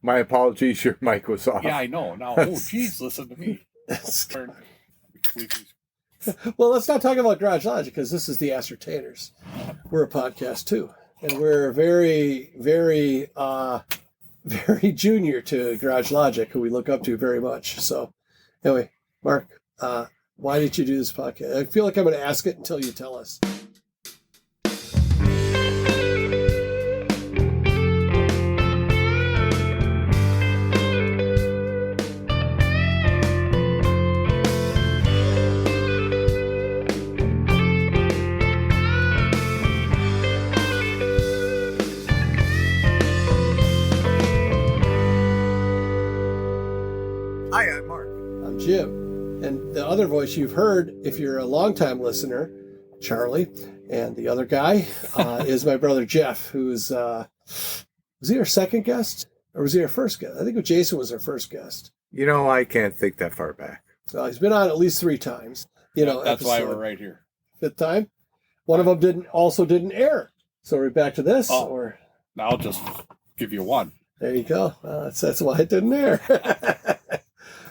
My apologies, your mic was off. Yeah, I know. Now, geez, listen to me. Well, let's not talk about Garage Logic because this is the Ascertainers. We're a podcast too, and we're very, very, very junior to Garage Logic, who we look up to very much. So, anyway, Mark, why did you do this podcast? I feel like I'm going to ask it until you tell us. Hi, I'm Mark. I'm Jim. And the other voice you've heard, if you're a longtime listener, Charlie, and the other guy is my brother Jeff, who's, was he our second guest? Or was he our first guest? I think Jason was our first guest. You know, I can't think that far back. So he's been on at least 3 times. That's why we're right here. 5th time. One of them didn't air. So we're back to this, or I'll just give you one. there you go. That's why it didn't air.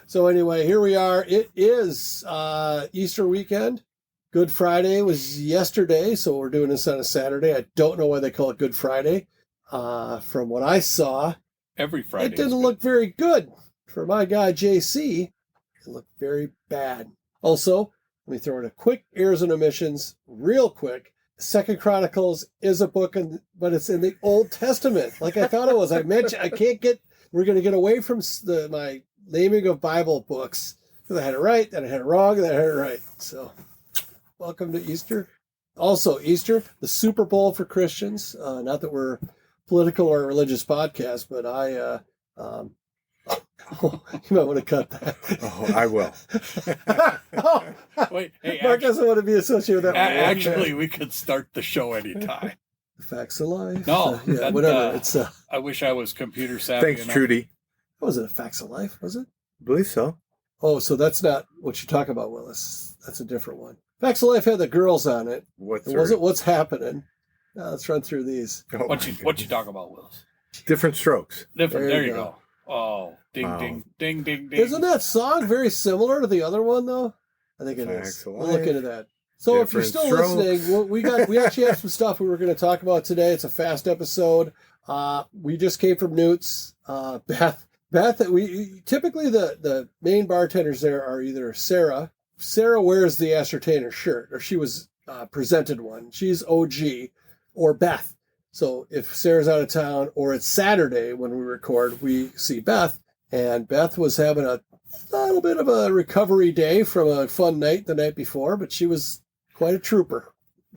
So anyway, here we are. It is Easter weekend. Good Friday was yesterday, so we're doing this on a Saturday. I don't know why they call it Good Friday. From what I saw, Every Friday. it didn't look very good for my guy JC. It looked very bad. Also, let me throw in a quick errors and omissions, real quick. Second Chronicles is a book, but it's in the Old Testament, like I thought it was. I mentioned we're going to get away from my naming of Bible books because I had it right, then I had it wrong, then I had it right. So, welcome to Easter. Also, Easter, the Super Bowl for Christians. Not that we're political or religious podcast, but you might want to cut that. Oh, I will. Wait, hey, Mark doesn't want to be associated with that. Actually, we could start the show anytime. The Facts of Life. No, whatever. It's I wish I was computer savvy. Thanks, Trudy. was it a Facts of Life? Was it? I believe so. Oh, so that's not what you're talking about, Willis. That's a different one. Facts of Life had the girls on it. It wasn't What's Happening. Let's run through these. Oh, What you talking about, Willis? Different strokes. Different. There There you you go. Oh, ding, Wow. ding, ding, ding, ding. Isn't that song very similar to the other one, though? I think it Facts is. of We'll look Life. into that. So if you're Different still strokes. listening, we actually have some stuff we were going to talk about today. It's a fast episode. We just came from Newt's. Beth, we typically the main bartenders there are either Sarah. Sarah wears the Ascertainer shirt, or she was presented one. She's OG, or Beth. So if Sarah's out of town, or it's Saturday when we record, we see Beth. And Beth was having a little bit of a recovery day from a fun night the night before, but she was quite a trooper.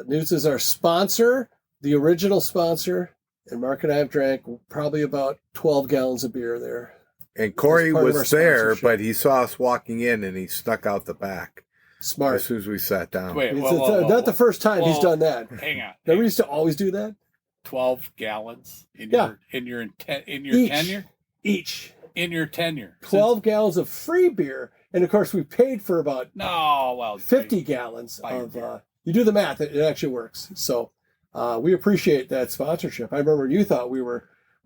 Newt's is our sponsor, the original sponsor, and Mark and I have drank probably about 12 gallons of beer there. And Corey part of our was there, sponsorship. but he saw us walking in and he snuck out the back Smart. as soon as we sat down. Wait, It's whoa, not the first time he's Whoa. done that. Hang on. Never used to always do that. 12 gallons in Yeah. your Each. tenure? Each. In your tenure. 12 gallons of free beer. And of course, we paid for about No, well, 50 gallons Buy your of, beer. you do the math, it actually works. So we appreciate that sponsorship. I remember you thought we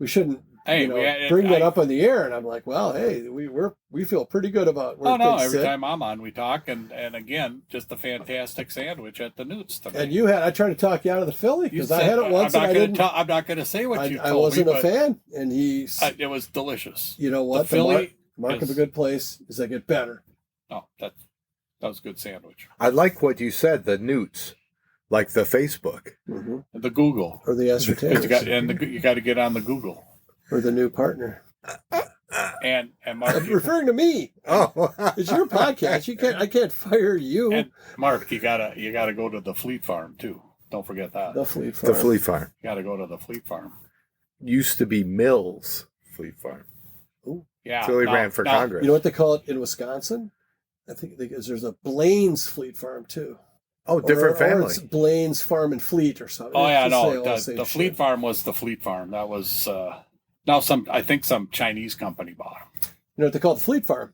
shouldn't Hey, bring that up on the air. And I'm like, well, hey, we feel pretty good about where no, things every sit. time I'm on, we talk, and again, just a fantastic sandwich at the Newt's tonight. And I tried to talk you out of the Philly because I had it once and I didn't. I'm not going to say what you told I wasn't me, a fan, and it was delicious. you know what? The Philly Mark of a is- good place is they get better. Oh, that was a good sandwich. I like what you said, the Newts, like the Facebook. Mm-hmm. The Google. Or the 'Cause Ascertainers. you got to get on the Google. Or the new partner. And Mark, I'm referring to me. Oh, It's your podcast. I can't fire you. and Mark, you gotta go to the Fleet Farm too. Don't forget that. The Fleet Farm. the Flea Farm. You got to go to the Fleet Farm. Used to be Mills Flea Farm. Yeah. Till he now- ran for now- Congress. You know what they call it in Wisconsin? I think there's a Blaine's Fleet Farm too. Oh, different Or family. it's Blaine's Farm and Fleet or something. Oh yeah, It's all no. same The Fleet shit. Farm was the Fleet Farm. That was now I think some Chinese company bought them. You know what they call the Fleet Farm?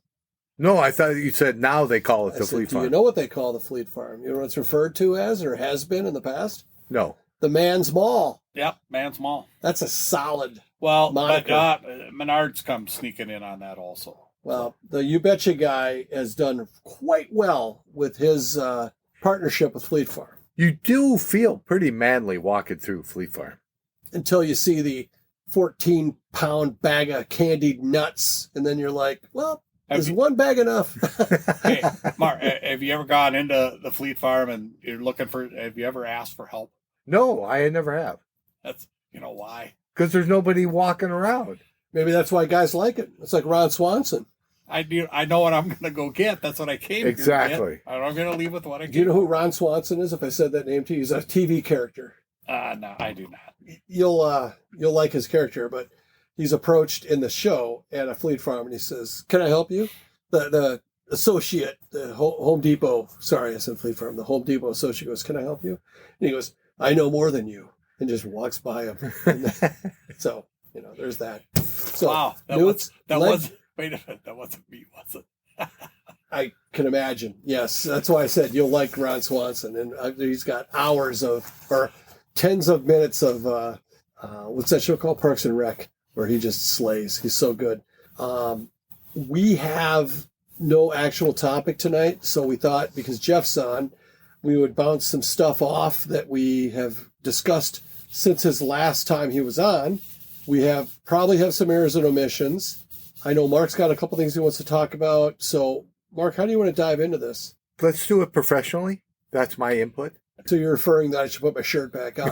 No, I thought you said now they call it I the said, Flea do Farm. you know what they call the Fleet Farm? You know what it's referred to as or has been in the past? No. The Man's Mall. Yep, Man's Mall. That's a solid. Well, moniker. but Menards comes sneaking in on that also. Well, the You Betcha guy has done quite well with his partnership with Fleet Farm. You do feel pretty manly walking through Fleet Farm. Until you see the 14-pound bag of candied nuts, and then you're like, well, is one bag enough? Hey, Mark, have you ever gone into the Fleet Farm and you're looking for, have you ever asked for help? No, I never have. That's, you know why? Because there's nobody walking around. Maybe that's why guys like it. It's like Ron Swanson. I know what I'm going to go get. That's what I came here Exactly. to get. I'm going to leave with what I came. Do you know who Ron Swanson is? If I said that name to you, he's a TV character. No, I do not. You'll like his character, but he's approached in the show at a Fleet Farm, and he says, "Can I help you?" The associate, the Home Depot. Sorry, I said Fleet Farm. The Home Depot associate goes, "Can I help you?" And he goes, "I know more than you," and just walks by him. So there's that. So wow, Newt, wait a minute, that wasn't me, was it? I can imagine. Yes, that's why I said you'll like Ron Swanson, and he's got hours or tens of minutes of what's that show called? Parks and Rec, where he just slays. He's so good. We have no actual topic tonight, so we thought because Jeff's on, we would bounce some stuff off that we have discussed since his last time he was on. We probably have some errors and omissions. I know Mark's got a couple things he wants to talk about. So, Mark, how do you want to dive into this? Let's do it professionally. That's my input. So you're referring that I should put my shirt back on.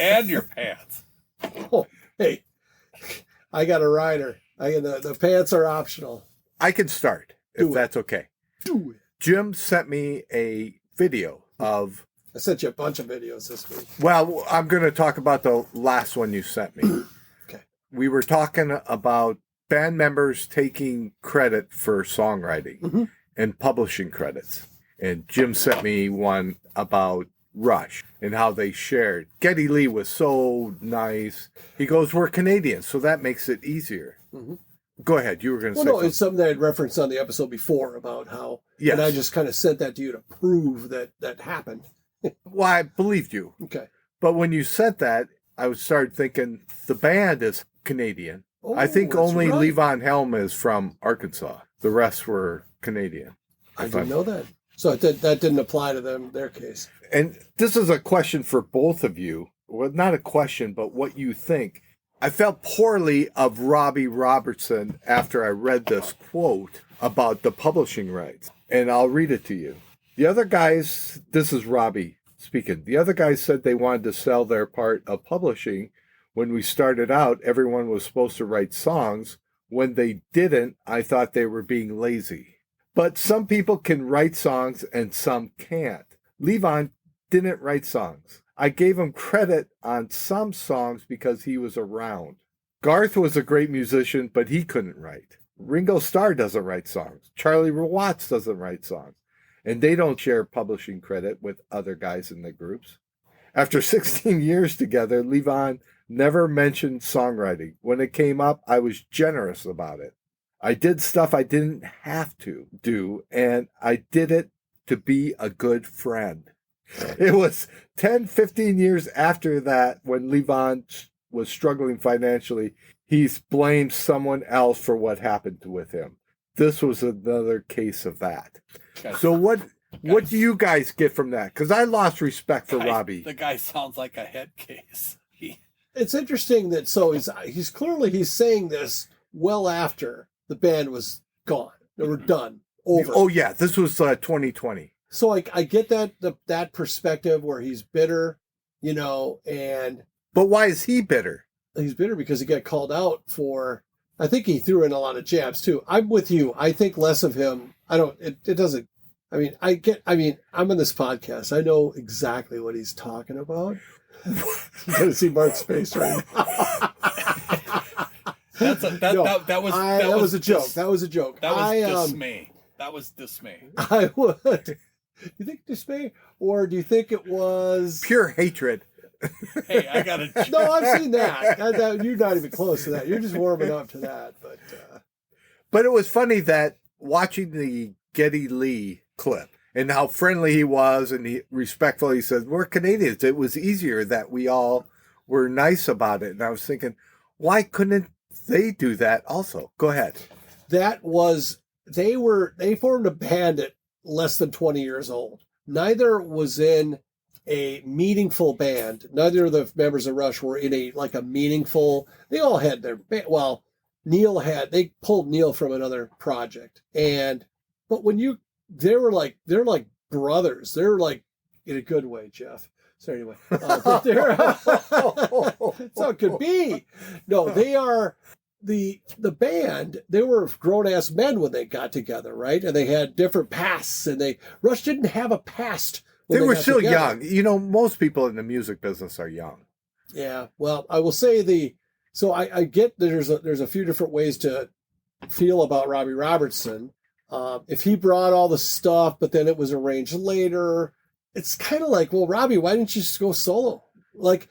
And your pants. Oh, hey, I got a rider. The pants are optional. I can start, if that's okay. Do it. Jim sent me a video of... I sent you a bunch of videos this week. Well, I'm going to talk about the last one you sent me. Okay. We were talking about band members taking credit for songwriting and publishing credits. And Jim sent me one about Rush and how they shared. Geddy Lee was so nice. He goes, we're Canadians, so that makes it easier. Mm-hmm. Go ahead. You were going to say something. It's something that I'd referenced on the episode before about how, yes. And I just kind of sent that to you to prove that happened. Well, I believed you. Okay. But when you said that, I started thinking the band is Canadian. Oh, I think only right. Levon Helm is from Arkansas. The rest were Canadian. I didn't know that. So that didn't apply to them, their case. And this is a question for both of you. Well, not a question, but what you think. I felt poorly of Robbie Robertson after I read this quote about the publishing rights. And I'll read it to you. The other guys, this is Robbie speaking. The other guys said they wanted to sell their part of publishing. When we started out, everyone was supposed to write songs. When they didn't, I thought they were being lazy. But some people can write songs and some can't. Levon didn't write songs. I gave him credit on some songs because he was around. Garth was a great musician, but he couldn't write. Ringo Starr doesn't write songs. Charlie Watts doesn't write songs. And they don't share publishing credit with other guys in the groups. After 16 years together, Levon never mentioned songwriting. When it came up, I was generous about it. I did stuff I didn't have to do, and I did it to be a good friend. It was 10, 15 years after that when Levon was struggling financially, he's blamed someone else for what happened with him. This was another case of that. So what do you guys get from that? Because I lost respect for Robbie. The guy sounds like a head case. It's interesting that he's clearly saying this well after the band was gone. They were done. Over. Oh yeah, this was 2020. So I get that perspective where he's bitter, and but why is he bitter? He's bitter because he got called out for. I think he threw in a lot of jabs too. I'm with you. I think less of him. I don't. It doesn't. I'm on this podcast. I know exactly what he's talking about. You gotta see Mark's face right now. That was a joke. That was a joke. That was dismay. That was dismay. I would. You think dismay, or do you think it was pure hatred? Hey, I got to. No, I've seen that. You're not even close to that. You're just warming up to that. But it was funny that watching the Geddy Lee clip, and how friendly he was, and he respectfully said, "We're Canadians. It was easier that we all were nice about it." And I was thinking, why couldn't they do that also? Go ahead. That was they formed a band at less than 20 years old. Neither was in a meaningful band. Neither of the members of Rush were in a meaningful. They all had their well. They pulled Neil from another project, but when they're like brothers. They're like, in a good way, Jeff. So anyway, but that's how it could be. No, they are the band. They were grown ass men when they got together, right? And they had different pasts, and Rush didn't have a past. They were got still together. young. Most people in the music business are young. Yeah. Well, I will say So I get that there's a few different ways to feel about Robbie Robertson. If he brought all the stuff, but then it was arranged later, it's kind of like, well, Robbie, why didn't you just go solo? Like,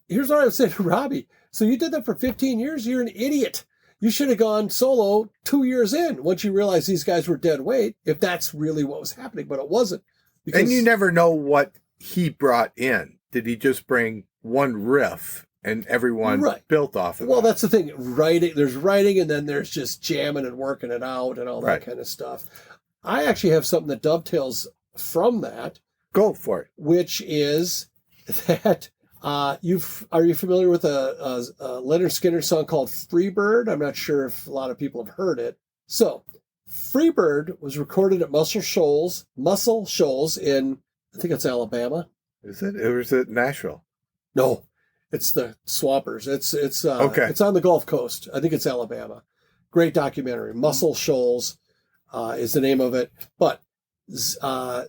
here's what I would say to Robbie. So you did that for 15 years. You're an idiot. You should have gone solo 2 years in once you realized these guys were dead weight, if that's really what was happening, but it wasn't. And you never know what he brought in. Did he just bring one riff and everyone built off of it? Well, that's the thing. There's writing, and then there's just jamming and working it out and all that kind of stuff. I actually have something that dovetails from that. Go for it. Which is that are you familiar with a Leonard Skinner song called Freebird? I'm not sure if a lot of people have heard it. So Freebird was recorded at Muscle Shoals in, I think it's Alabama. Is it? Or is it Nashville? No, it's the Swampers. It's okay. It's on the Gulf Coast. I think it's Alabama. Great documentary. Muscle Shoals is the name of it. But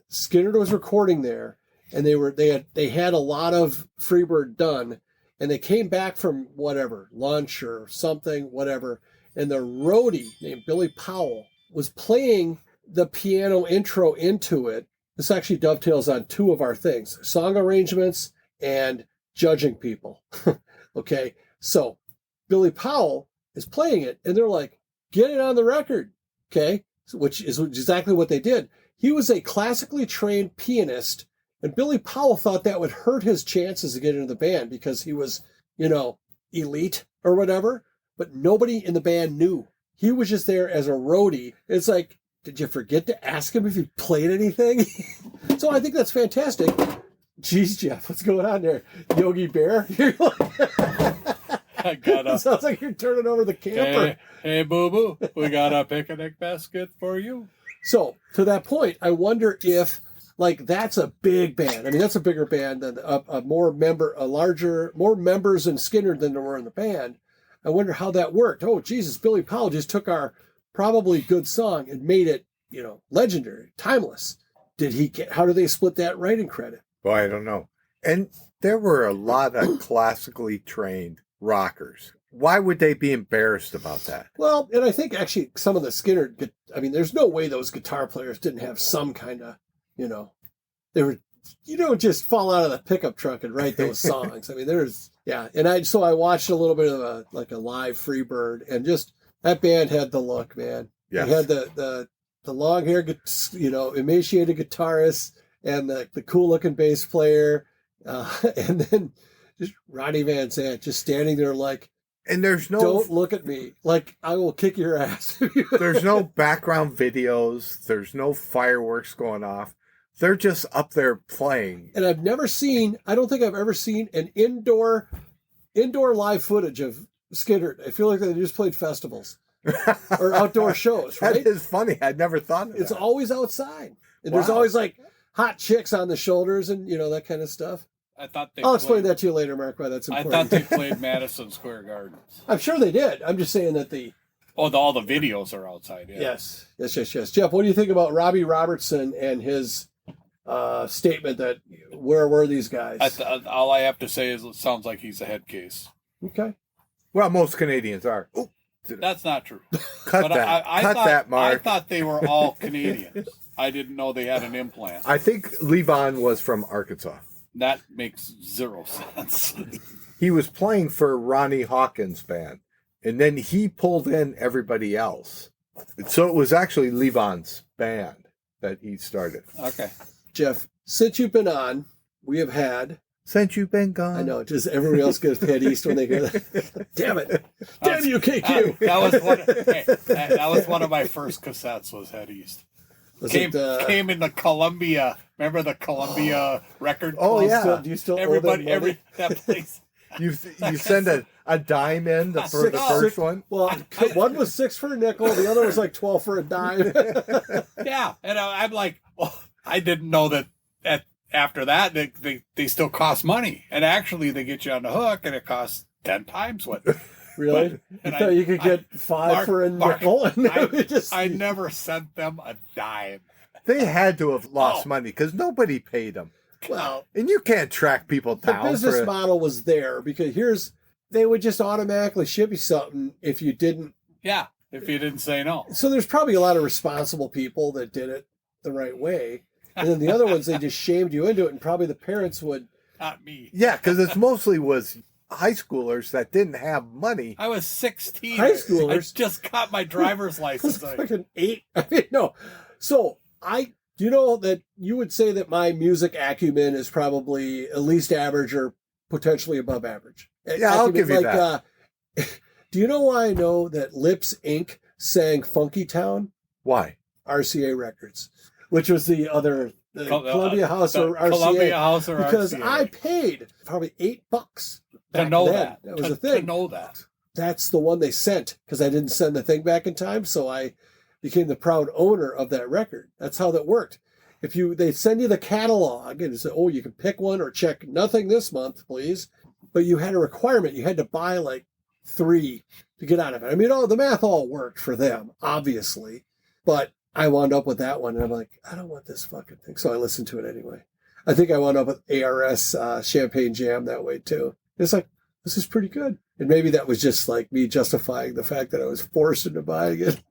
Skinner was recording there, and they had a lot of Freebird done, and they came back from whatever lunch or something, whatever, and the roadie named Billy Powell was playing the piano intro into it. This actually dovetails on two of our things: song arrangements and judging people. Okay, so Billy Powell is playing it, and they're like, "Get it on the record," okay, which is exactly what they did. He was a classically trained pianist, and Billy Powell thought that would hurt his chances to get into the band because he was, elite or whatever, but nobody in the band knew. He was just there as a roadie. It's like, did you forget to ask him if he played anything? So I think that's fantastic. Jeez, Jeff, what's going on there? Yogi Bear? It sounds like you're turning over the camper. Hey, boo-boo, we got a picnic basket for you. So, to that point, I wonder if, that's a big band. I mean, that's a bigger band than more members in Skinner than there were in the band. I wonder how that worked. Oh, Jesus, Billy Powell just took our probably good song and made it, legendary, timeless. How did they split that writing credit? Well, I don't know. And there were a lot of classically trained rockers. Why would they be embarrassed about that? Well, and I think actually some of the Skinner, there's no way those guitar players didn't have some kind of, they were, you don't just fall out of the pickup truck and write those songs. I mean, and I watched a little bit of a live Freebird, and just that band had the look, man. Yes. They had the long hair, emaciated guitarist and the cool looking bass player, and then just Ronnie Van Zant just standing there like, and don't look at me, like I will kick your ass. There's no background videos. There's no fireworks going off. They're just up there playing. And I don't think I've ever seen an indoor live footage of Skinner. I feel like they just played festivals or outdoor shows, right? That is funny. I'd never thought of that. It's always outside. And there's always hot chicks on the shoulders and, that kind of stuff. I'll explain that to you later, Mark, why that's important. I thought they played Madison Square Gardens. I'm sure they did. I'm just saying that all the videos are outside. Yeah. Yes. Jeff, what do you think about Robbie Robertson and his statement that where were these guys? All I have to say is it sounds like he's a head case. Okay. Well, most Canadians are. Ooh, that's not true. Cut that, Mark. I thought they were all Canadians. I didn't know they had an implant. I think Levon was from Arkansas. That makes zero sense. He was playing for Ronnie Hawkins' band, and then he pulled in everybody else. So it was actually Levon's band. that he started. Okay. Jeff, since you've been on, we have had. Since you've been gone. I know. Does everybody else get head east when they hear that? Damn it! Damn you, KQ! That was one of my first cassettes. Was Head East. Came in the Columbia. Remember the Columbia record? Oh yeah. Do you still that place? You send a dime in for the first one? Well, one was 6 for a nickel. The other was like 12 for a dime. Yeah. And I'm like, well, I didn't know that after that, they still cost money. And actually, they get you on the hook, and it costs 10 times what. Really? You could get 5 for a nickel? I never sent them a dime. They had to have lost money because nobody paid them. Well, and you can't track people down. The business model was there because they would just automatically ship you something if you didn't. Yeah, if you didn't say no. So there's probably a lot of responsible people that did it the right way. And then the other ones, they just shamed you into it, and probably the parents would. Not me. Yeah, because it mostly was high schoolers that didn't have money. I was 16. High schoolers. I just got my driver's license. Fucking 8. I mean, no. So do you know that you would say that my music acumen is probably at least average or potentially above average? Yeah, I'll give you that. Do you know why I know that Lips Inc. sang Funky Town? Why? RCA Records, which was the other Columbia House or RCA. Columbia House or because RCA. I paid probably $8 to know then. that. That was a thing. To know that. That's the one they sent because I didn't send the thing back in time, so I became the proud owner of that record. That's how that worked. They send you the catalog and say, oh, you can pick one or check nothing this month, please. But you had a requirement. You had to buy like 3 to get out of it. I mean, the math all worked for them, obviously. But I wound up with that one, and I'm like, I don't want this fucking thing. So I listened to it anyway. I think I wound up with ARS Champagne Jam that way, too. It's like, this is pretty good. And maybe that was just like me justifying the fact that I was forced into buying it.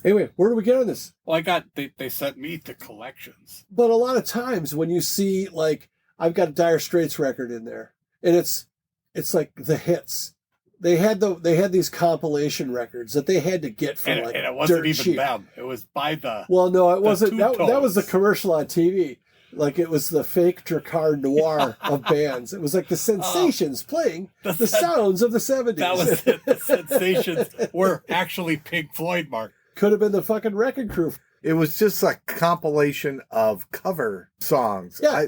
Anyway, where do we get on this? Well, they sent me to collections. But a lot of times when you see, like, I've got a Dire Straits record in there, and it's like the hits. They had these compilation records that they had to get for and it wasn't even cheap. them. It was by the. Well, no, it wasn't. That was the Two-Tones. commercial on TV. Like it was the fake Drakkar Noir of bands. It was like the Sensations playing the sounds of the 70s. That was it. The Sensations were actually Pink Floyd, Mark. Could have been the fucking Wrecking Crew. It was just a compilation of cover songs. Yeah,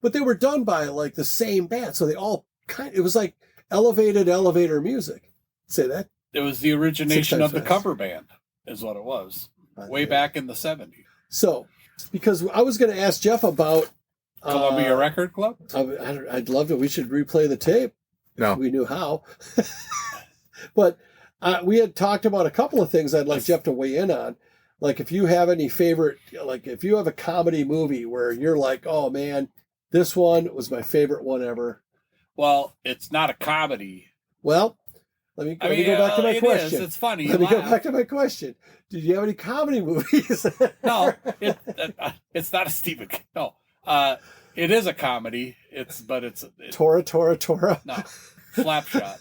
but they were done by like the same band, so they all it was like elevator music. Say that? It was the origination of the cover band, is what it was, way back in the 70s. So, because I was going to ask Jeff about Columbia Record Club. I'd love to. We should replay the tape. No, if we knew how. But we had talked about a couple of things I'd like Jeff to weigh in on. Like if you have any favorite, like if you have a comedy movie where you're like, oh man, this one was my favorite one ever. Well, it's not a comedy. Well, let me go back to my question. It's funny. Let me go back to my question. Did you have any comedy movies? No, it's not a Stephen. No, it is a comedy. It's Tora. No, Slapshot.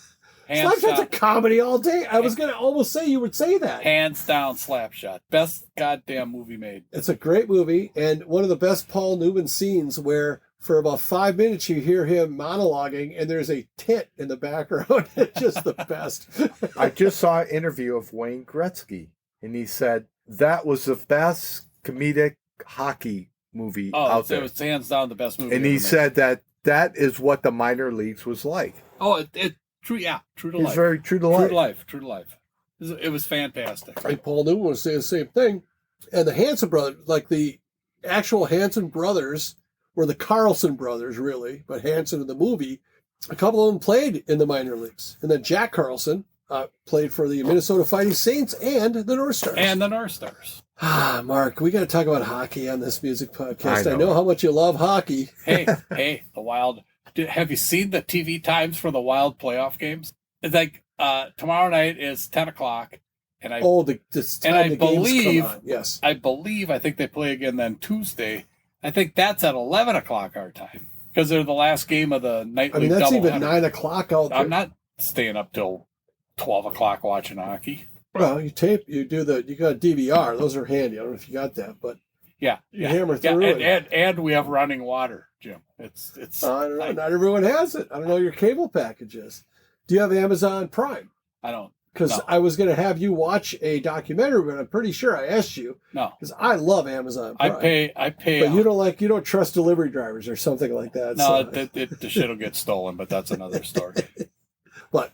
Slapshot's a comedy all day. I was going to almost say you would say that. Hands down, Slapshot. Best goddamn movie made. It's a great movie, and one of the best Paul Newman scenes where for about 5 minutes you hear him monologuing, and there's a tit in the background. It's just the best. I just saw an interview of Wayne Gretzky, and he said that was the best comedic hockey movie out there. It was hands down the best movie. And he said that is what the minor leagues was like. Oh, true to life. It's very true to life. True to life. It was fantastic. And Paul Newman was saying the same thing. And the Hanson brothers, like the actual Hanson brothers, were the Carlson brothers, really, but Hanson in the movie, a couple of them played in the minor leagues. And then Jack Carlson played for the Minnesota Fighting Saints and the North Stars. Mark, we got to talk about hockey on this music podcast. I know how much you love hockey. Hey, the Wild. Have you seen the TV times for the Wild playoff games? It's like tomorrow night is 10 o'clock. And I believe, yes. I think they play again then Tuesday. I think that's at 11 o'clock our time because they're the last game of the nightly. That's doubleheader. Even 9 o'clock out there. I'm not staying up till 12 o'clock watching hockey. Well, you got a DVR. Those are handy. I don't know if you got that, but Yeah, You hammer through it. and we have running water, Jim. It's. I don't know. Not everyone has it. I don't know your cable packages. Do you have Amazon Prime? I don't. Because No. I was going to have you watch a documentary, but I'm pretty sure I asked you. No. Because I love Amazon Prime. I pay. But you don't trust delivery drivers or something like that. No, so. the shit will get stolen, but that's another story. But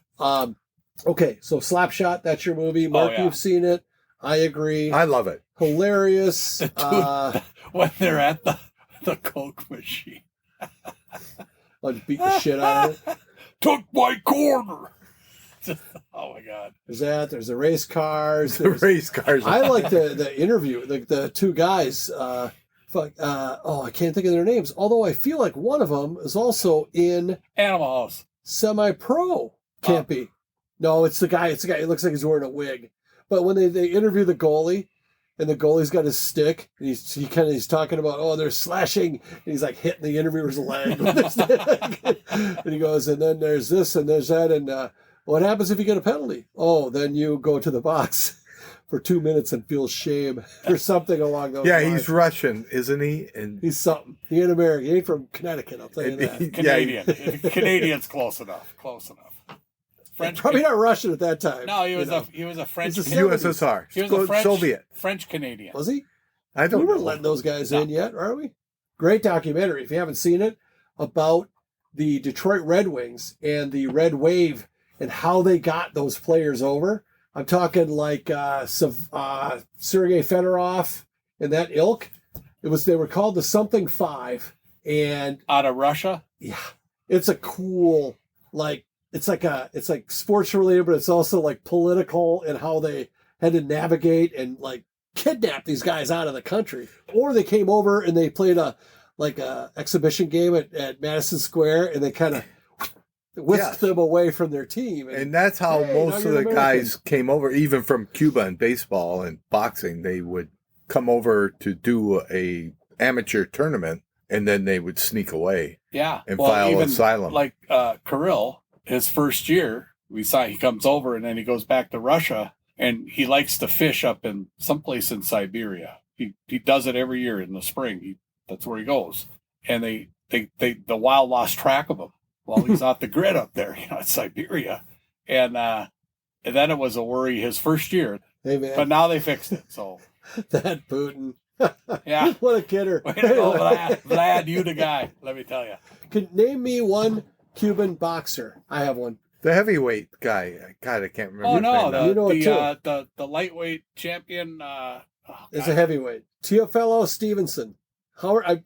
okay, so Slapshot, that's your movie. Mark, yeah. You've seen it. I agree. I love it. Hilarious. When they're at the Coke machine. I'll just beat the shit out of it. Took my corner. Oh my God. There's that. There's the race cars. The race cars. I like the interview. The two guys. I can't think of their names. Although I feel like one of them is also in Animal House. Semi-Pro. Can't be. No, it's the guy. It's the guy. It looks like he's wearing a wig. But when they interview the goalie, and the goalie's got his stick, and he's talking about, they're slashing, and he's like hitting the interviewer's leg with his stick. And he goes, and then there's this and there's that, and what happens if you get a penalty? Oh, then you go to the box for 2 minutes and feel shame or something along those lines. He's Russian, isn't he? And he's something. He ain't American. He ain't from Connecticut, I'll tell you that. Canadian. Canadian's close enough. Close enough. French. Probably not Russian at that time. No, he was a French. He's a USSR. He was a French, Soviet. French Canadian. Was he? I don't We know. weren't letting those guys in yet, are we? Great documentary, if you haven't seen it, about the Detroit Red Wings and the Red Wave and how they got those players over. I'm talking like Sergei Fedorov and that ilk. They were called the Something Five, and Out of Russia. yeah, it's a cool it's like sports related, but it's also like political and how they had to navigate and like kidnap these guys out of the country. Or they came over and they played a exhibition game at Madison Square, and they kind of whisked them away from their team. And that's how most of the American. guys came over, even from Cuba in baseball and boxing. They would come over to do a amateur tournament, and then they would sneak away. Yeah. And file even asylum. Like Kirill, his first year, we saw he comes over and then he goes back to Russia, and he likes to fish up in someplace in Siberia. He does it every year in the spring. That's where he goes. And the wild lost track of him while he's off the grid up there, in Siberia. And then it was a worry his first year. Hey, man. But now they fixed it. So That Putin. yeah. What a kidder. Way to go, Vlad, you the guy, let me tell you. Could name me one Cuban boxer. I have one. The heavyweight guy. God, I can't remember. Oh his no, name now. You know it the lightweight champion. Is a heavyweight. Teofilo Stevenson. Howard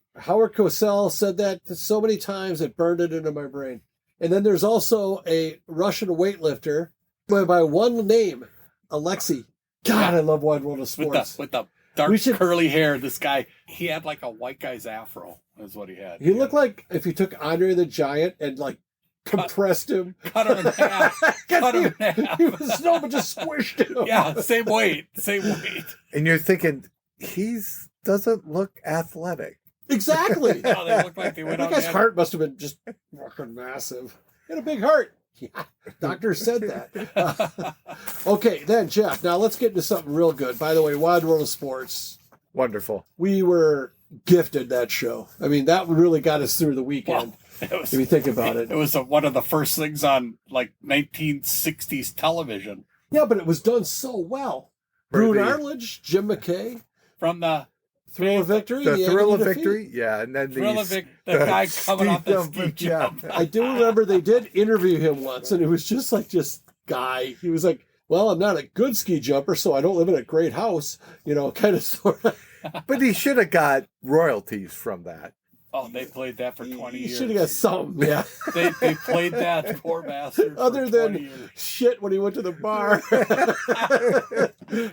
Cosell said that so many times it burned it into my brain. And then there's also a Russian weightlifter by one name, Alexei. God, I love Wide World of Sports. With the dark curly hair. This guy, he had like a white guy's afro. Is what he had. He looked like if you took Andre the Giant and like compressed him, cut him in half. Cut him in half. He was but just squished him. Yeah, same weight. And you're thinking, doesn't look athletic. Exactly. No, they look like they went That out. guy's heart must have been just fucking massive. He had a big heart. Yeah, doctor said that. Okay, then, Jeff, now let's get into something real good. By the way, Wide World of Sports. Wonderful. We were gifted that show. I mean, that really got us through the weekend. Well, if you think about it. It was one of the first things on like 1960s television. Yeah, but it was done so well. Brune Arledge, Jim McKay. From the Thrill of Victory. The Thrill of Victory, yeah. And then the guy coming off the ski jump. I do remember they did interview him once, and it was just guy. He was like, well, I'm not a good ski jumper, so I don't live in a great house, kind of sort of. But he should have got royalties from that. Oh, they played that for 20 years. He should have got something, yeah. They played that, poor bastard, other for 20 than years. Shit when he went to the bar.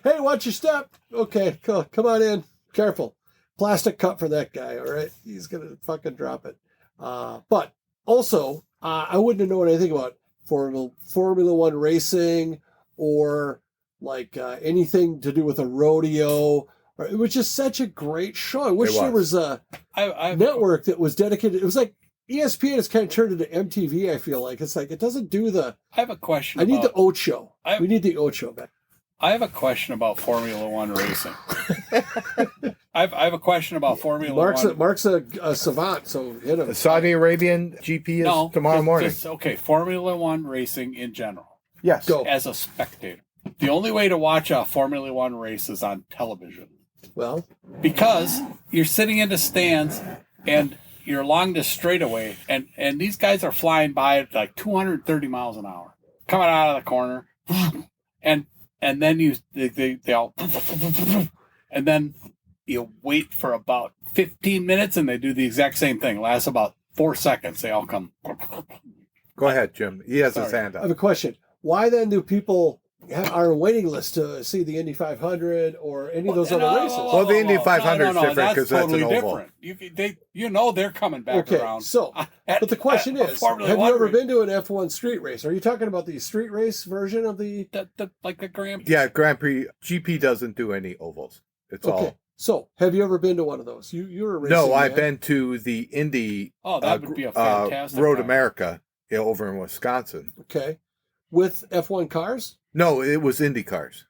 Hey, watch your step. Okay, come on in. Careful. Plastic cup for that guy, all right? He's going to fucking drop it. But also, I wouldn't have known anything about Formula One racing or like anything to do with a rodeo. It was just such a great show. I wish there was a network that was dedicated. It was like ESPN has kind of turned into MTV, I feel like. It's like it doesn't do the... I have a question. I need the Ocho. We need the Ocho back. I have a question about Formula One racing. I have a question about Formula One. Mark's a savant, so hit him. The Saudi Arabian GP is tomorrow morning. Okay, Formula One racing in general. Yes. Go. As a spectator, the only way to watch a Formula One race is on television. Well, because you're sitting in the stands and you're along this straightaway, and these guys are flying by at like 230 miles an hour, coming out of the corner, and then they all, and then you wait for about 15 minutes, and they do the exact same thing. It lasts about 4 seconds. They all come. Go ahead, Jim. He has his hand I up. have a question. Why then do people are on a waiting list to see the Indy 500 or any of those other races? Well, the Indy 500 is different because that's an oval. Different. They're coming back around. So, but the question is, have you ever been to an F1 street race? Are you talking about the street race version of the like the Grand? Yeah, Grand Prix. GP doesn't do any ovals. It's all. So, have you ever been to one of those? You're a racing No, I've man. been to the Indy. Oh, that would be a fantastic Road ride. America over in Wisconsin. Okay, with F1 cars. No, it was Indy cars.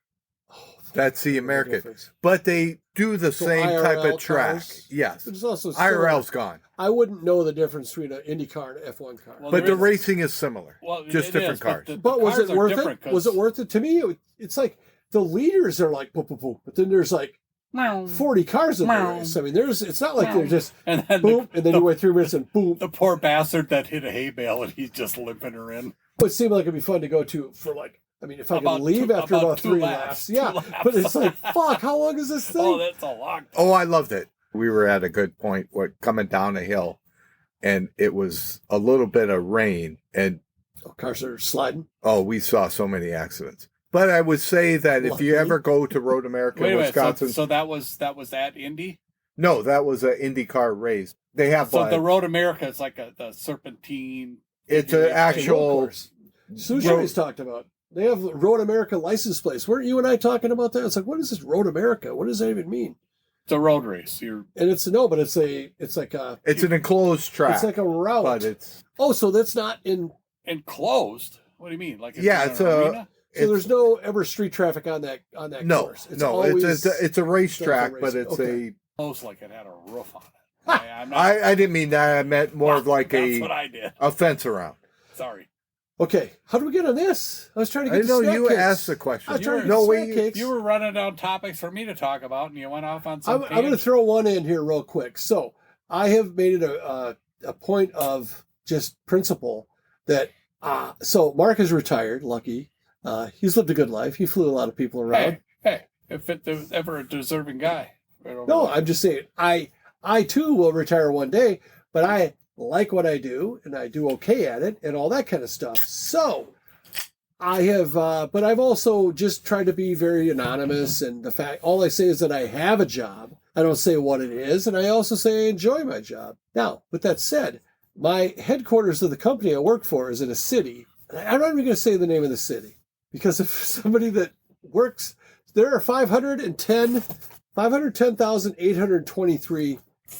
That's the American. Difference. But they do the same type IRL of track. cars? Yes. There's also IRL's gone. I wouldn't know the difference between an Indy car and an F1 car. Well, But there the is- racing is similar. Well, just it different is, cars. But was cars it are worth different it? Was it worth it? To me, it's like the leaders are like boop, boop, boop, but then there's like 40 cars in the race. I mean, it's not like they're just And then boom, and then you wait 3 minutes and boom. the poor bastard that hit a hay bale and he's just limping her in. It would seem like it'd be fun to go to for like, I mean, if I About could leave two- after about about 2 3 laps, laps. 2 Yeah. laps. But it's like, fuck, how long is this thing? Oh, that's a long. Oh, I loved it. We were at a good point coming down a hill, and it was a little bit of rain, and Cars are sliding. we saw so many accidents. But I would say that if you Lucky. ever go to Road America, Wait a minute. Wisconsin, So that was at Indy. no, that was an IndyCar race. They have So the Road America is like the serpentine. it's an Road actual. course. Sushi's talked about. They have Road America license plates. Weren't you and I talking about that? It's like, what is this Road America? What does that even mean? It's a road race. And it's like a It's an enclosed track. it's like a route. but it's So that's not in. enclosed. What do you mean? Like Yeah, in it's an a- arena? So there's no ever street traffic on that no, course. it's a racetrack, but racing. it's Okay. Closed like it had a roof on it. I'm not, I didn't mean that. I meant more of like that's what I did. a fence around. Sorry. Okay, how do we get on this? I was trying to I get. know to snack you cakes. asked the question. I was trying to No, get we- snack cakes. You were running down topics for me to talk about, and you went off on I'm something. going to throw one in here real quick. So I have made it a point of just principle that. So Mark is retired. Lucky, he's lived a good life. He flew a lot of people around. Hey, if there's ever a deserving guy. Right over No, there. I'm just saying I too will retire one day, but I like what I do and I do okay at it and all that kind of stuff. So I have, but I've also just tried to be very anonymous. And the fact, all I say is that I have a job. I don't say what it is. And I also say I enjoy my job. Now, with that said, my headquarters of the company I work for is in a city. I'm not even going to say the name of the city because if somebody that works, there are 510,823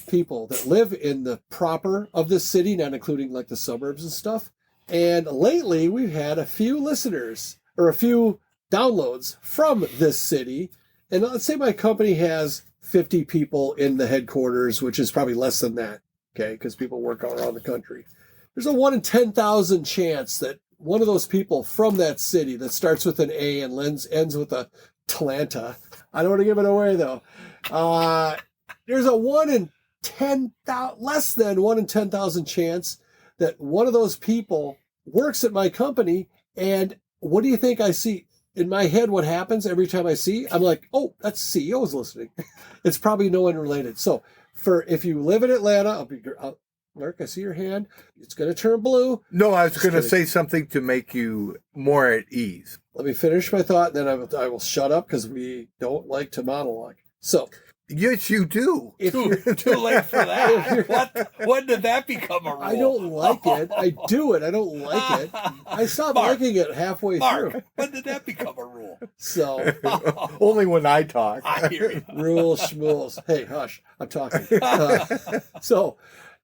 people that live in the proper of this city, not including like the suburbs and stuff. And lately we've had a few listeners or a few downloads from this city. And let's say my company has 50 people in the headquarters, which is probably less than that. Okay. Because people work all around the country. There's a 1 in 10,000 chance that one of those people from that city that starts with an A and ends with a Atlanta. I don't want to give it away though. There's a 1 in 10,000, less than 1 in 10,000 chance that one of those people works at my company. And what do you think I see in my head? What happens every time I see? I'm like, oh, that's CEO's listening. It's probably no one related. So if you live in Atlanta, Mark, I see your hand. It's going to turn blue. No, I was Just going to kidding. say something to make you more at ease. Let me finish my thought, and then I will shut up because we don't like to monologue. So Yes, you do. if you're, Too late for that. When did that become a rule? I don't like it. I do it. I don't like it. I stopped Mark, liking it halfway Mark, through. when did that become a rule? So Only when I talk. I hear you. rules, schmules. Hey, hush. I'm talking. So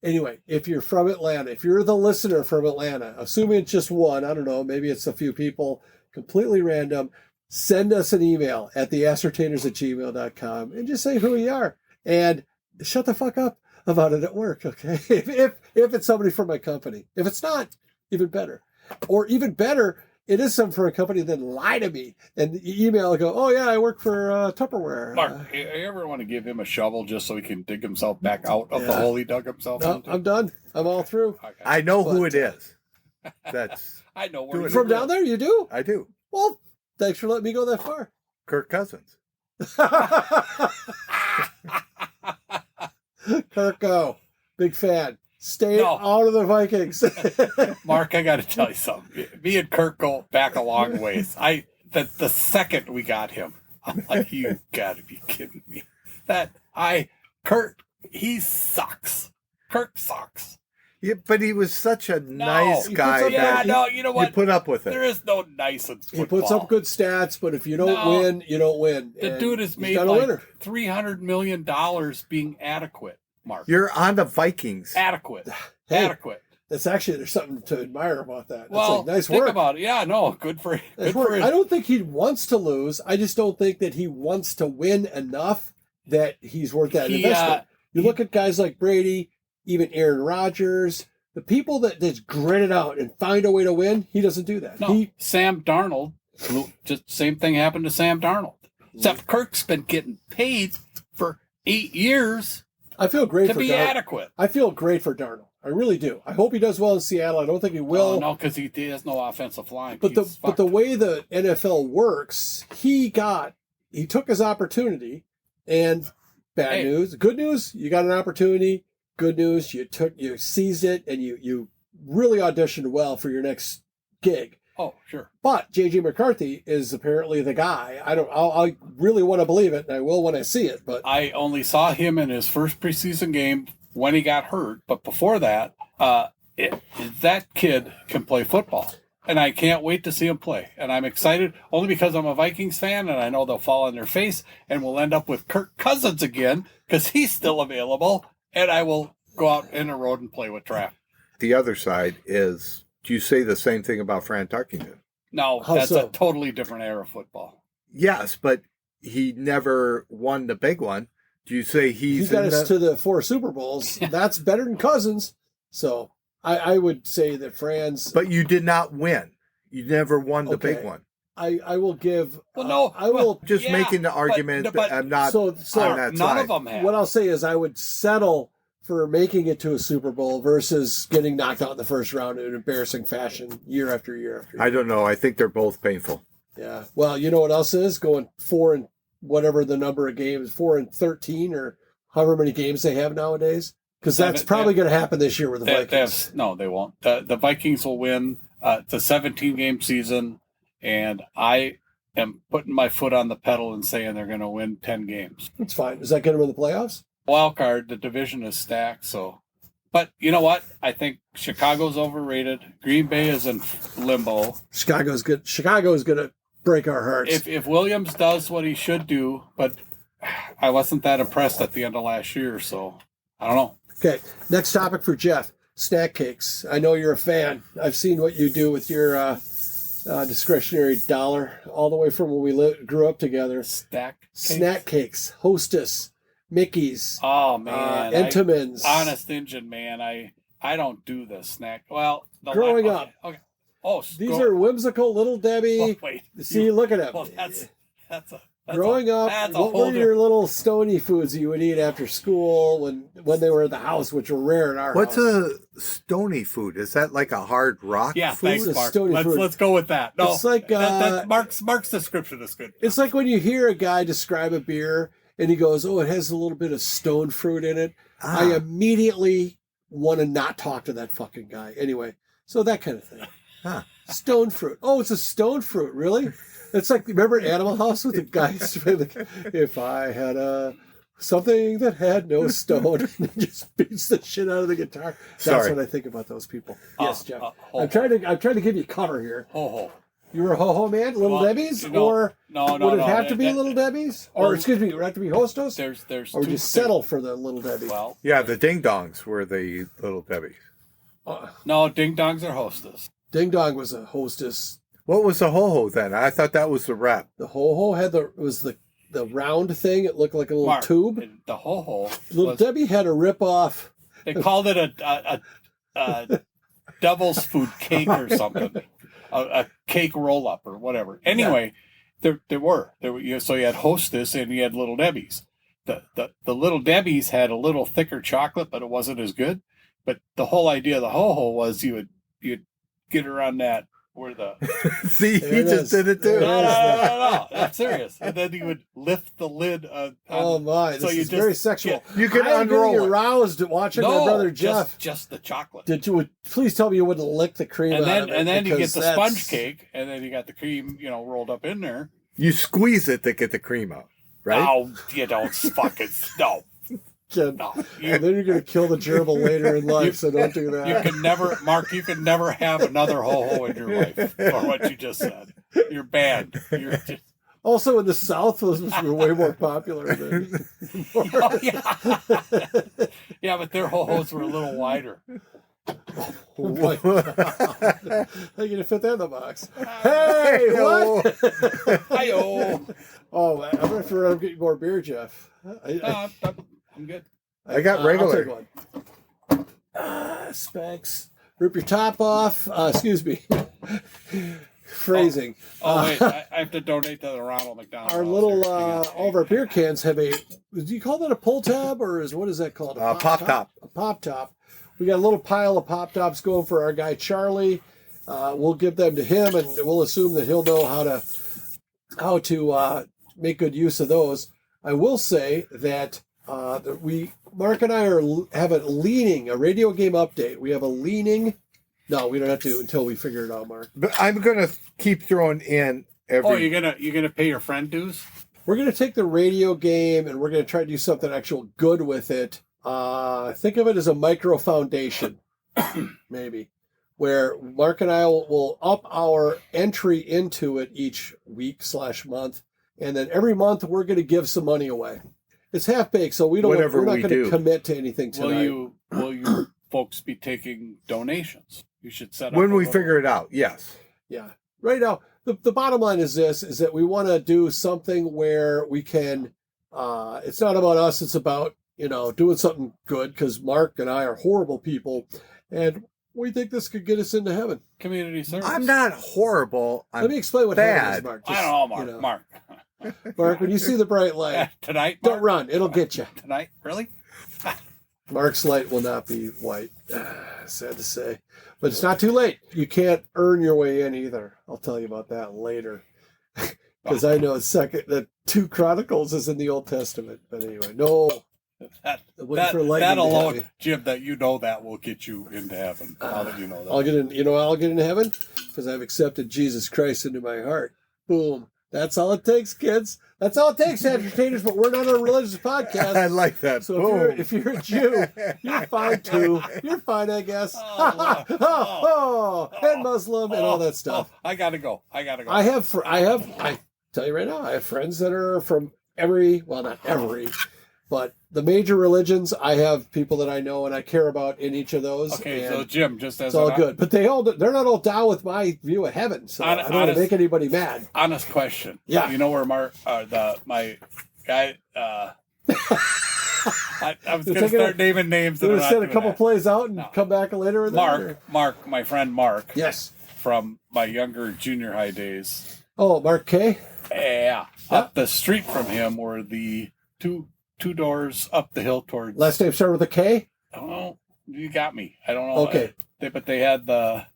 anyway, if you're from Atlanta, if you're the listener from Atlanta, assuming it's just one, I don't know, maybe it's a few people, completely random, send us an email at theascertainers@gmail.com and just say who you are. And shut the fuck up about it at work, okay? If it's somebody from my company. If it's not, even better. Or even better, it is something from a company that lie to me and email and go, oh yeah, I work for Tupperware. Mark, you ever want to give him a shovel just so he can dig himself back out of the hole he dug himself No, into? I'm done. I'm all through. Okay. I know who it is. That's I know where From down there, you do? I do. Well, thanks for letting me go that far. Kirk Cousins. Kirko, big fan. Stay No. out of the Vikings. Mark, I got to tell you something. Me and Kirk go back a long ways. The second we got him, I'm like, you got to be kidding me. Kirk, he sucks. Kirk sucks. Yeah, but he was such a nice guy. You know what? You put up with it. There is no nice in football. He puts up good stats, but if you don't win, you don't win. The dude has made like $300 million being adequate, Mark. You're on the Vikings. Adequate. Hey, Adequate. That's actually, there's something to admire about that. Well, like, nice think work. about it. Yeah, no, good for Nice him. I don't think he wants to lose. I just don't think that he wants to win enough that he's worth that investment. You look at guys like Brady, even Aaron Rodgers, the people that just grit it out and find a way to win, he doesn't do that. No, Sam Darnold, just same thing happened to Sam Darnold. Except Kirk's been getting paid for 8 years I feel great to for be Darnold. adequate. I feel great for Darnold. I really do. I hope he does well in Seattle. I don't think he will. Oh, no, because he has no offensive line. But the way the NFL works, he took his opportunity, and bad news, good news, you got an opportunity. Good news, you seized it, and you really auditioned well for your next gig. Oh, sure. But J.J. McCarthy is apparently the guy. I really want to believe it, and I will when I see it. But I only saw him in his first preseason game when he got hurt. But before that, that kid can play football. And I can't wait to see him play. And I'm excited only because I'm a Vikings fan, and I know they'll fall on their face, and we'll end up with Kirk Cousins again because he's still available, and I will go out in the road and play with draft. The other side is, do you say the same thing about Fran Tarkenton? No, that's a totally different era of football. Yes, but he never won the big one. Do you say he got us to the 4 Super Bowls? That's better than Cousins. So I would say that Fran's. But you did not win. You never won the big one. I will give. Well, no, I will just making the argument. But I'm not so on that none side. of them have. What I'll say is I would settle for making it to a Super Bowl versus getting knocked out in the first round in an embarrassing fashion year after year after year. I don't know. I think they're both painful. Yeah. Well, you know what else is going 4 and whatever the number of games, 4 and 13 or however many games they have nowadays. Because that's probably going to happen this year with the Vikings. No, they won't. The Vikings will win. It's a 17-game season, and I am putting my foot on the pedal and saying they're going to win 10 games. That's fine. Does that get them in the playoffs? Wild card, the division is stacked. So, but you know what? I think Chicago's overrated. Green Bay is in limbo. Chicago's good. Chicago's going to break our hearts. If Williams does what he should do, but I wasn't that impressed at the end of last year, so I don't know. Okay, next topic for Jeff. Snack cakes. I know you're a fan. I've seen what you do with your discretionary dollar all the way from when we grew up together. Snack cakes. Hostess. Mickey's. Oh, man. Entenmann's. Honest Injun, man. I don't do the snack. Well, growing up. Okay. Oh, these are whimsical Little Debbie. Oh, wait. See, look at him. Well, that's growing up, what were your little stony foods that you would eat after school when they were at the house, which were rare in our What's house? a stony food? Is that like a hard rock food? Thanks, Mark. Stony food. Let's go with that. No, it's like Mark's description is good. It's like when you hear a guy describe a beer and he goes, "Oh, it has a little bit of stone fruit in it." I immediately want to not talk to that fucking guy. Anyway, so that kind of thing. Stone fruit. Oh, it's a stone fruit, really? It's like, remember Animal House with the guys? If I had something that had no stone, and just beats the shit out of the guitar. That's what I think about those people. Yes, Jeff. I'm trying to give you cover here. Ho-ho. You were a ho-ho man, Little Debbie's, or would it have to be Little Debbie's, or excuse me, would it have to be Hostess? There's or would you settle for the Little Debbie? Well, yeah, the Ding Dongs were the Little Debbie. No, Ding Dongs are Hostess. Ding Dong was a Hostess. What was the ho-ho then? I thought that was the rep. The ho-ho was the the round thing. It looked like a little Mark, tube. The ho-ho. Little Debbie had a rip-off. They called it a devil's food cake or something. A cake roll-up or whatever. Anyway, there were. So you had Hostess and you had Little Debbie's. The Little Debbie's had a little thicker chocolate, but it wasn't as good. But the whole idea of the ho-ho was you'd get around that where the See, he just did it too. No, I'm serious. And then you would lift the lid. Oh my! This is very sexual. You can I'm unroll getting it. aroused watching my brother Jeff. Just the chocolate. Did you please tell me you wouldn't lick the cream And out of it? then you get because the that's- sponge cake, and then you got the cream, rolled up in there. You squeeze it to get the cream out, right? Oh, you don't fucking no. No, And then you're going to kill the gerbil later in life, so don't do that. You can never, Mark. You can never have another ho-ho in your life for what you just said. You're banned. You're just. Also, in the South, those were way more popular than. Oh, yeah. Yeah, but their ho-hos were a little wider. Oh my God. How are you going to fit that in the box? Hey, what? Hi-yo. Oh, I'm going to get more beer, Jeff. I'm good. I got regular. I'll take one. Spanx. Rip your top off. Excuse me. Phrasing. Wait, I have to donate to the Ronald McDonald. Our House little, here. all of our beer cans have a, do you call that a pull tab or what is that called? A Pop top. A pop top. We got a little pile of pop tops going for our guy Charlie. We'll give them to him and we'll assume that he'll know how to make good use of those. I will say that Mark and I have a radio game update. We have a leaning. No, we don't have to until we figure it out, Mark. But I'm gonna keep throwing in every. Oh, you're gonna pay your friend dues? We're gonna take the radio game and we're gonna try to do something actual good with it. Think of it as a micro foundation, maybe, where Mark and I will up our entry into it each week/month, and then every month we're gonna give some money away. It's half baked, so we're not going to commit to anything tonight. Will you folks be taking donations? You should set up when we figure it out. Yes. Yeah. Right now, the bottom line is this: is that we want to do something where we can. It's not about us; it's about doing something good. Because Mark and I are horrible people, and we think this could get us into heaven. Community service. I'm not horrible. Let me explain what heaven is, Mark. I don't know, Mark. Mark, when you see the bright light tonight, Mark? don't run; it'll get you. Tonight, really? Mark's light will not be white. Sad to say, but it's not too late. You can't earn your way in either. I'll tell you about that later, because I know that 2 Chronicles is in the Old Testament. But anyway, no. That alone, Jim, that will get you into heaven. Now that you know that, I'll get in. I'll get into heaven because I've accepted Jesus Christ into my heart. Boom. That's all it takes, kids. That's all it takes, entertainers. But we're not a religious podcast. I like that. So if you're a Jew, you're fine too. You're fine, I guess. And Muslim and all that stuff. I gotta go. I tell you right now, I have friends that are from not every, but the major religions. I have people that I know and I care about in each of those. Okay, so Jim, just as it's all good, but they're not all down with my view of heaven. So I don't want to make anybody mad. Honest question. Yeah, you know where my guy. I was going to start naming names. We're going to send a couple plays out and come back later. With Mark, my friend Mark. Yes, from my younger junior high days. Oh, Mark K. Yeah, up the street from him were the two doors up the hill towards. Last name started with a K? I don't know. You got me. I don't know. Okay. But they had the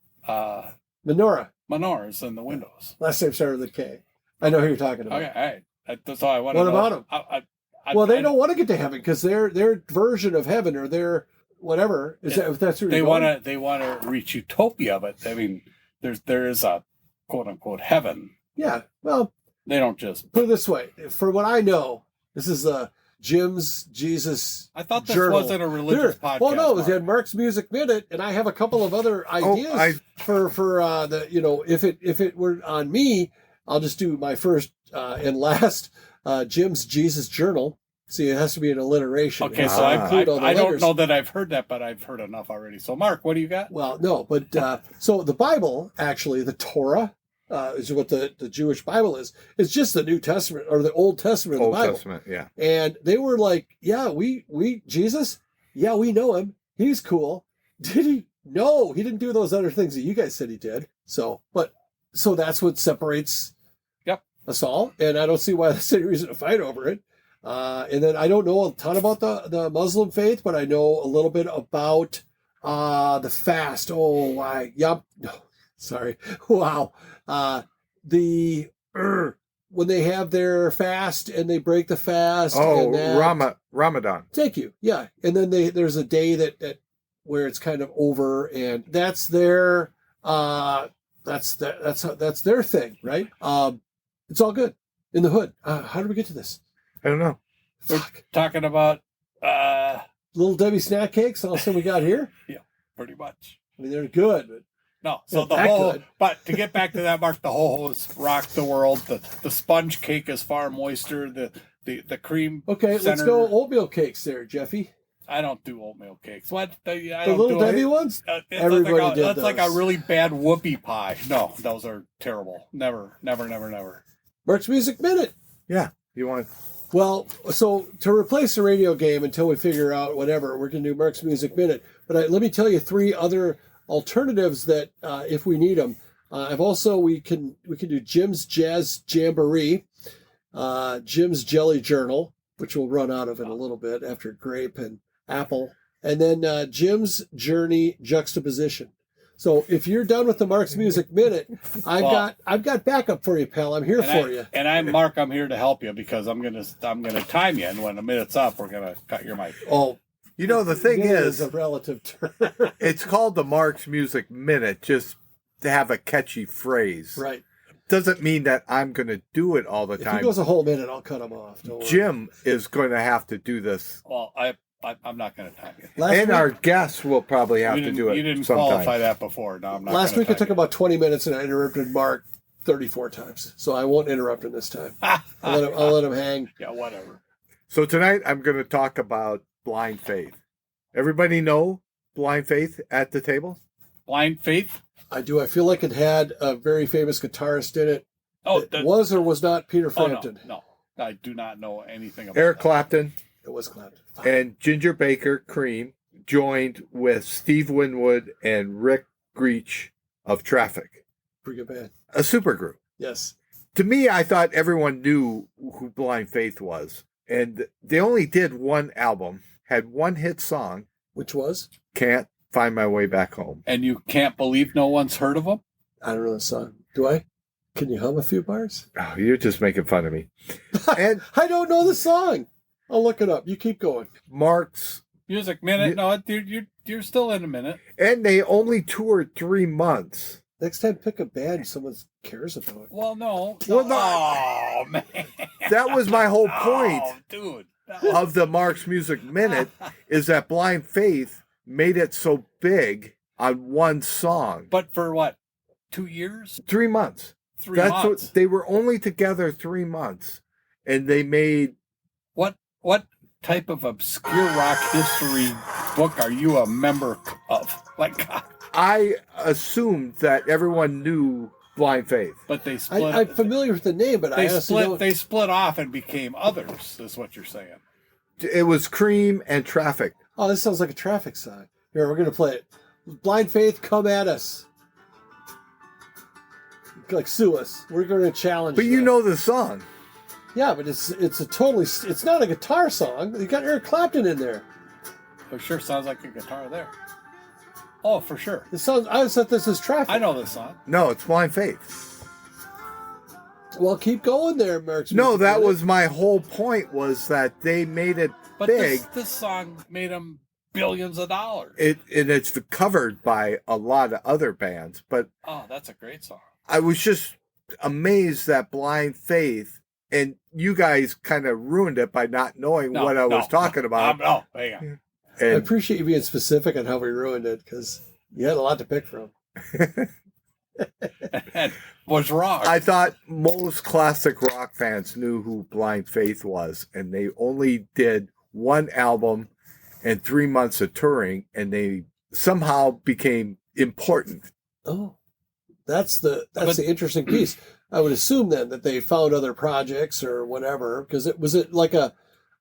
menorahs in the windows. Last name started with a K. I know who you're talking about. Okay, all right. That's all I want to know. What about them? They don't want to get to heaven because their version of heaven or their whatever is that. If that's who they want to reach utopia, but I mean, there is a quote unquote heaven. Yeah. Well, they don't just put it this way. For what I know, this is Jim's Jesus. I thought this journal. wasn't a religious podcast. Well, no, it had Mark's Music Minute, and I have a couple of other ideas for the if it were on me, I'll just do my first and last Jim's Jesus journal. See, it has to be an alliteration. Okay, so I don't know that I've heard that, but I've heard enough already. So, Mark, what do you got? Well, no, but so the Bible, actually, the Torah, is what the Jewish Bible is. It's just the New Testament or the Old Testament of Old the Bible. Testament, yeah. And they were like, yeah, we Jesus, yeah, we know him. He's cool. Did he? No, he didn't do those other things that you guys said he did. So that's what separates us all. And I don't see why that's any reason to fight over it. And then I don't know a ton about the Muslim faith, but I know a little bit about the fast. Oh, why? Yup. No, sorry. Wow. When they have their fast and they break the fast. Oh, and Ramadan. Thank you. Yeah. And then there's a day that where it's kind of over, and that's their that's their thing, right? It's all good in the hood. How did we get to this? I don't know. We're talking about Little Debbie snack cakes. All of a sudden we got here. Yeah, pretty much. I mean, they're good, but no. So the whole, but to get back to that, Mark, the ho-hos rock the world. The sponge cake is far moister. The cream. Okay, center, let's go oatmeal cakes there, Jeffy. I don't do oatmeal cakes. What? I The don't Little do Debbie ones? Everybody did That's those. like a really bad whoopie pie. No, those are terrible. Never. Mark's Music Minute. Yeah, you want... Well, so to replace the radio game until we figure out whatever, we're going to do Mark's Music Minute. But let me tell you 3 other alternatives that if we need them. We can do Jim's Jazz Jamboree, Jim's Jelly Journal, which we'll run out of in a little bit after grape and apple, and then Jim's Journey Juxtaposition. So if you're done with the Mark's Music Minute, I've got backup for you, pal. I'm here for you. And I'm Mark. I'm here to help you because I'm gonna time you, and when the minute's up, we're gonna cut your mic. Oh, you know, the thing is a relative term. It's called the Mark's Music Minute just to have a catchy phrase. Right. Doesn't mean that I'm going to do it all the If time. he goes a whole minute, I'll cut him off. Don't worry. Jim is going to have to do this. Well, I'm not going to time you. And our guests will probably have to do it. You didn't sometime. qualify that before. No, I'm not. Last week it took about 20 minutes, and I interrupted Mark 34 times. So I won't interrupt him this time. I'll let him hang. Yeah, whatever. So tonight I'm going to talk about blind faith. Everybody know blind faith at the table? Blind faith? I do. I feel like it had a very famous guitarist in it. Oh, was or was not Peter Frampton? No, I do not know anything about Eric that. Clapton. It was Clapton. And Ginger Baker Cream joined with Steve Winwood and Rick Greach of Traffic. Pretty good band. A supergroup. Yes. To me, I thought everyone knew who Blind Faith was. And they only did one album, had one hit song. Which was? Can't Find My Way Back Home. And you can't believe no one's heard of them? I don't know the song. Do I? Can you hum a few bars? Oh, you're just making fun of me. And I don't know the song. I'll look it up. You keep going. Mark's Music Minute? No, you're still in a minute. And they only toured 3 months. Next time, pick a band someone cares about. Well, no. Well, no. Oh, man. That was my whole point Oh, dude. of the Mark's Music Minute is that Blind Faith made it so big on one song. But for what? 2 years? 3 months. 3 months. They were only together 3 months, and they made. What type of obscure rock history book are you a member of? Like, I assumed that everyone knew Blind Faith. but they split. I'm familiar with the name, but I honestly don't. They split off and became others. Is what you're saying? It was Cream and Traffic. Oh, this sounds like a Traffic song. Here, we're going to play it. Blind Faith, come at us. Like, sue us. We're going to challenge But you them. know the song. Yeah, but it's not a guitar song. You got Eric Clapton in there. It sure sounds like a guitar there. Oh, for sure. I thought this is Traffic. I know this song. No, it's Blind Faith. Well, keep going there, Mark's No, Music that Minute. was my whole point, was that they made it But big. this song made them billions of dollars. And it's covered by a lot of other bands. But Oh, that's a great song. I was just amazed that Blind Faith, and you guys kind of ruined it by not knowing what I was talking about. No, hang on. I And appreciate you being specific on how we ruined it, because you had a lot to pick from. And was wrong. I thought most classic rock fans knew who Blind Faith was, and they only did one album and 3 months of touring, and they somehow became important. Oh, That's the interesting piece. I would assume then that they found other projects or whatever, because was it like a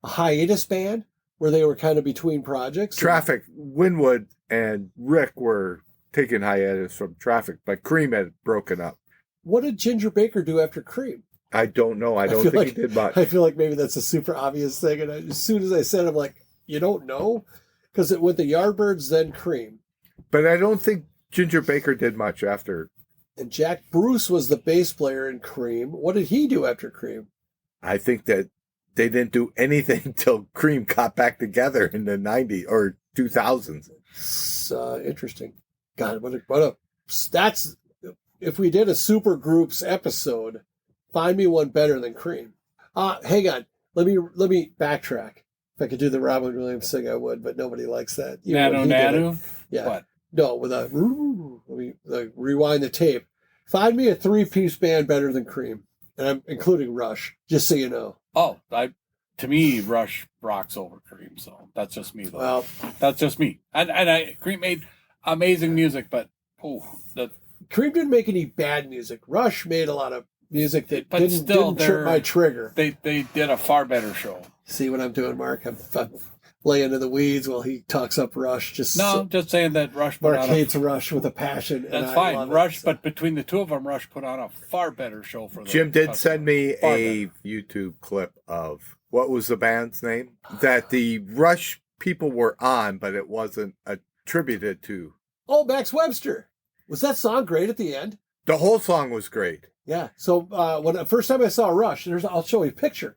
hiatus band where they were kind of between projects? Traffic, Winwood and Rick were taking hiatus from Traffic, but Cream had broken up. What did Ginger Baker do after Cream? I don't know. I don't think he did much. I feel like maybe that's a super obvious thing. And as soon as I said it, I'm like, you don't know? Because it went the Yardbirds, then Cream. But I don't think Ginger Baker did much after. And Jack Bruce was the bass player in Cream. What did he do after Cream? I think that they didn't do anything until Cream got back together in the 90s or 2000s. It's interesting. God, that's, if we did a super groups episode, find me one better than Cream. Hang on. Let me backtrack. If I could do the Robin Williams thing, I would, but nobody likes that. Nanu? Yeah. What? No, with a, let me rewind the tape. Find me a 3-piece band better than Cream. And I'm including Rush, just so you know. Oh, to me, Rush rocks over Cream, so that's just me, though. Well, that's just me. And Cream made amazing music, but Cream didn't make any bad music. Rush made a lot of music that but didn't trip my trigger. They did a far better show. See what I'm doing, Mark? I'm laying in the weeds while he talks up Rush. I'm just saying that Rush put Mark hates Rush with a passion. That's fine. Rush, but between the two of them, Rush put on a far better show for them. Jim did send me a YouTube clip of what was the band's name that the Rush people were on, but it wasn't attributed to. Oh, Max Webster. Was that song great at the end? The whole song was great. Yeah. So when the first time I saw Rush, I'll show you a picture.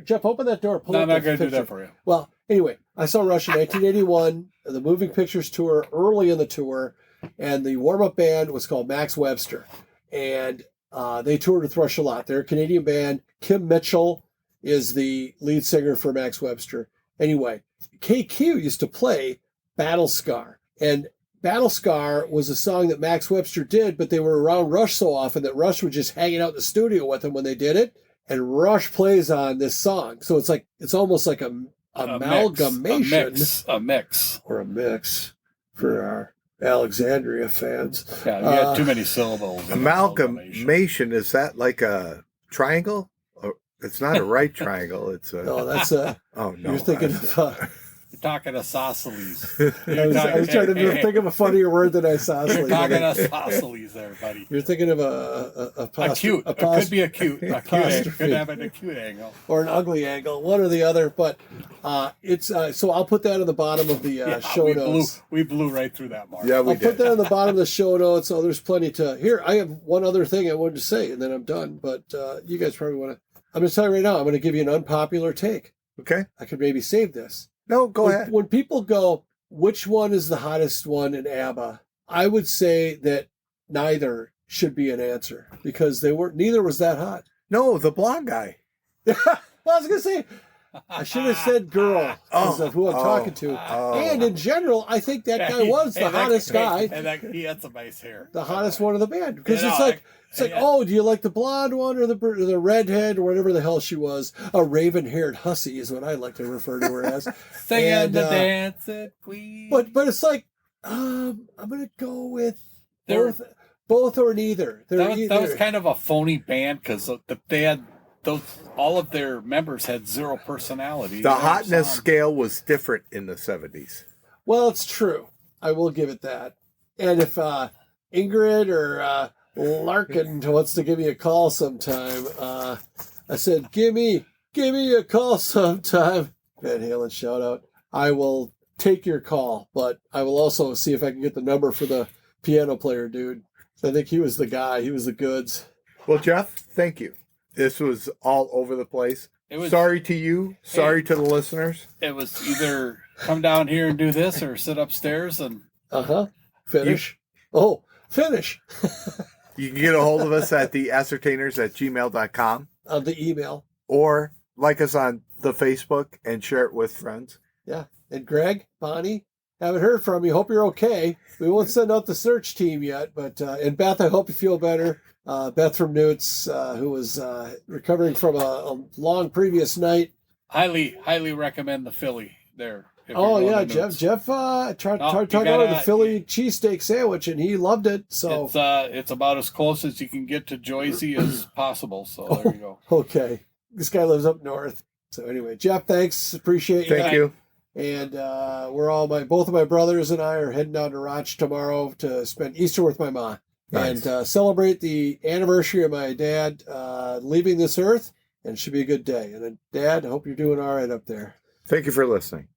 Jeff, open that door. I'm not going to do that for you. Well, anyway, I saw Rush in 1981, the Moving Pictures tour, early in the tour, and the warm-up band was called Max Webster. And they toured with Rush a lot. They're a Canadian band. Kim Mitchell is the lead singer for Max Webster. Anyway, KQ used to play Battle Scar. And Battle Scar was a song that Max Webster did, but they were around Rush so often that Rush was just hanging out in the studio with them when they did it. And Rush plays on this song. So it's almost like a amalgamation. A mix for our Alexandria fans. Yeah, you got too many syllables. Amalgamation, is that like a triangle? It's not a right triangle. It's a... No, that's a... Oh, no. You're thinking of... You're talking isosceles. I was trying to think of a funnier word than isosceles. You're talking isosceles there, buddy. You're thinking of a acute. It could be acute. Acute could have an acute angle. Or an ugly angle, one or the other. But it's so I'll put that on the bottom of the show notes. We blew right through that, Mark. Yeah, I'll put that on the bottom of the show notes. So there's plenty to... Here, I have one other thing I wanted to say, and then I'm done. But you guys probably want to... I'm going to tell you right now, I'm going to give you an unpopular take. Okay. I could maybe save this. No, go ahead. When people go, which one is the hottest one in ABBA? I would say that neither should be an answer because neither was that hot. No, the blonde guy. Well, I was going to say, I should have said girl because of who I'm talking to. And in general, I think that guy was the hottest guy. And he had some nice hair. The hottest one of the band. Because it's like, oh, do you like the blonde one or the redhead or whatever the hell she was? A raven-haired hussy is what I like to refer to her as. Singing the dancing queen. But it's like, I'm going to go with both or neither. That was kind of a phony band because they had all of their members had zero personality. The hotness scale was different in the 70s. Well, it's true. I will give it that. And if Ingrid or Larkin wants to give me a call sometime, I said, give me a call sometime. Van Halen shout out. I will take your call, but I will also see if I can get the number for the piano player dude. I think he was the guy. He was the goods. Well, Jeff, thank you. This was all over the place. Sorry to you. Sorry to the listeners. It was either come down here and do this or sit upstairs and... Finish. Finish. You can get a hold of us at TheAscertainers@gmail.com. On the email. Or like us on the Facebook and share it with friends. Yeah. And Greg, Bonnie, haven't heard from you. Hope you're okay. We won't send out the search team yet, but and Beth, I hope you feel better. Beth from Newt's, who was recovering from a long previous night. Highly recommend the Philly there. if Oh you're yeah, going to Newt's. Jeff tried No, to you order the gotta- Philly cheesesteak sandwich, and he loved it. So It's about as close as you can get to Joycey as possible. So there you go. okay, this guy lives up north. So anyway, Jeff, thanks, appreciate you. Thank you. And both of my brothers and I are heading down to Roch tomorrow to spend Easter with my mom Nice. and celebrate the anniversary of my dad leaving this earth. And it should be a good day. And Dad, I hope you're doing all right up there. Thank you for listening.